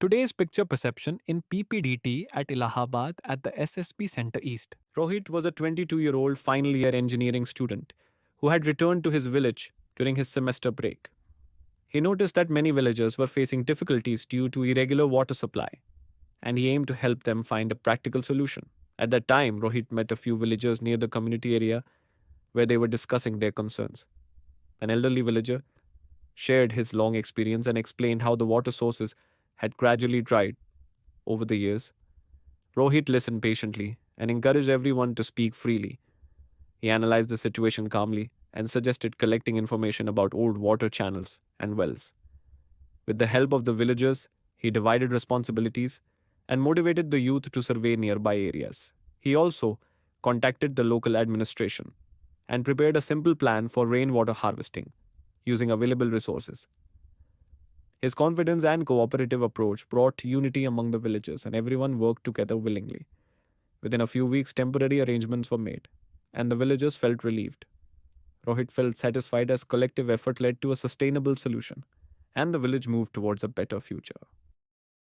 Today's picture perception in PPDT at Allahabad at the SSB Center East. Rohit was a 22-year-old final year engineering student who had returned to his village during his semester break. He noticed that many villagers were facing difficulties due to irregular water supply, and he aimed to help them find a practical solution. At that time, Rohit met a few villagers near the community area where they were discussing their concerns. An elderly villager shared his long experience and explained how the water sources had gradually dried over the years. Rohit listened patiently and encouraged everyone to speak freely. He analyzed the situation calmly and suggested collecting information about old water channels and wells. With the help of the villagers, he divided responsibilities and motivated the youth to survey nearby areas. He also contacted the local administration and prepared a simple plan for rainwater harvesting using available resources. His confidence and cooperative approach brought unity among the villagers, and everyone worked together willingly. Within a few weeks, temporary arrangements were made, and the villagers felt relieved. Rohit felt satisfied as collective effort led to a sustainable solution, and the village moved towards a better future.